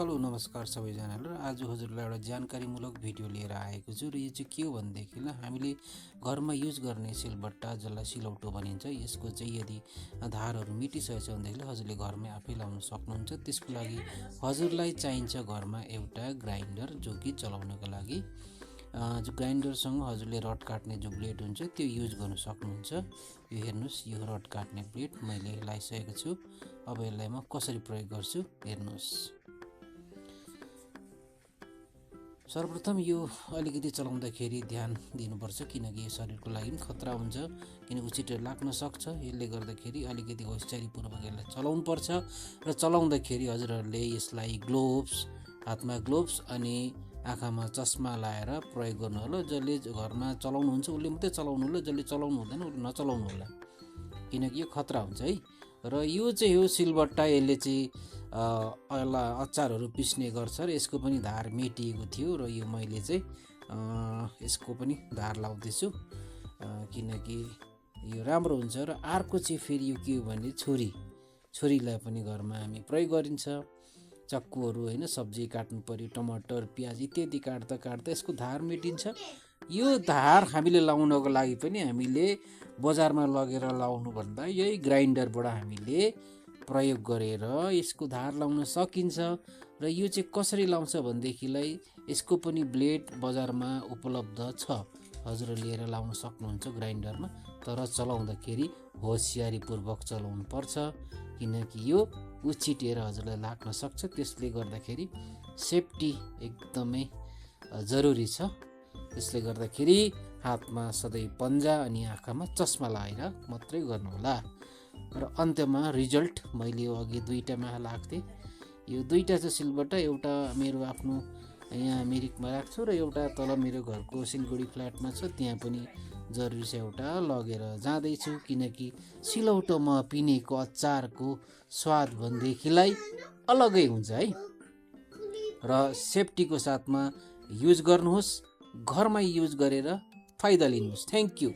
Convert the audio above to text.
Hello नमस्कार सबैजनालाई र आज हजुरलाई एउटा जानकारीमूलक भिडियो लिएर आएको छु र यो चाहिँ के हो भनेदेखिलाई हामीले घरमा युज गर्ने सिलबट्टा जसलाई सिलौटो भनिन्छ यसको चाहिँ यदि धारहरू मेटिसकेछ भनेदेखि हजुरले घरमै आफै लाउन सक्नुहुन्छ। त्यसको लागि हजुरलाई चाहिन्छ घरमा एउटा ग्राइन्डर जो कि चलाउनको लागि जो ग्राइन्डरसँग हजुरले रड काट्ने जो ब्लेड हुन्छ त्यो युज गर्न सक्नुहुन्छ। यो हेर्नुस् यो रड काट्ने ब्लेड मैले लगाइसकेको छु। अब यसलाई म कसरी प्रयोग गर्छु हेर्नुस्। सर्वप्रथम यो अलिकति चलाउँदाखेरि ध्यान दिनुपर्छ किनकि यो शरीरको लागि पनि खतरा हुन्छ, किन उचित लाग्न सक्छ। यसले गर्दाखेरि अलिकति होसियारीपूर्वक यसलाई चलाउनु पर्छ र चलाउँदाखेरि हजुरहरूले यसलाई ग्लोभ्स, हातमा ग्लोभ्स अनि आँखामा चस्मा लाएर प्रयोग गर्नु होला। जसले घरमा चलाउनुहुन्छ उसले मात्रै चलाउनु होला, जसले चलाउनु हुँदैन उसले नचलाउनु होला किनकि यो खतरा हुन्छ है। र यो चाहिँ हो सिलबट्टा, यसले चाहिँ अचारहरू पिस्ने गर्छ र यसको पनि धार मेटिएको थियो र यो मैले चाहिँ यसको पनि धार लाउँदैछु किनकि यो राम्रो हुन्छ। र अर्को चाहिँ फेरि यो के हो भने छोरीलाई पनि घरमा हामी प्रयोग गरिन्छ। चक्कुहरू होइन, सब्जी काट्नु पर्यो, टमाटर प्याज इत्यादि काट्दा यसको धार मेटिन्छ। यो धार हामीले लाउनको लागि पनि हामीले बजारमा लगेर लाउनु भन्दा यही ग्राइन्डरबाट हामीले प्रयोग गरेर यसको धार लाउन सकिन्छ। र यो चाहिँ कसरी लाउँछ भनेदेखिलाई यसको पनि ब्लेड बजारमा उपलब्ध छ, हजुर लिएर लाउन सक्नुहुन्छ ग्राइन्डरमा। तर चलाउँदाखेरि होसियारीपूर्वक चलाउनु पर्छ किनकि यो उछिटेर हजुरलाई लाग्न सक्छ। त्यसले गर्दाखेरि सेफ्टी एकदमै जरुरी छ। त्यसले गर्दाखेरि हातमा सधैँ पन्जा अनि आँखामा चस्मा लगाएर मात्रै गर्नुहोला। र अन्त्यमा रिजल्ट मैले यो अघि दुईटामा लाग्थेँ। यो दुईटा चाहिँ सिलबट्टा, एउटा मेरो आफ्नो यहाँ मिरिकमा राख्छु र एउटा तल मेरो घरको सिलगढी फ्ल्याटमा छ, त्यहाँ पनि जरुरी छ एउटा लगेर जाँदैछु किनकि सिलौटोमा पिनेको अचारको स्वाद भनेदेखिलाई अलगै हुन्छ है। र सेफ्टीको साथमा युज गर्नुहोस्, घरमै युज गरेर फाइदा लिनुहोस्। Thank you.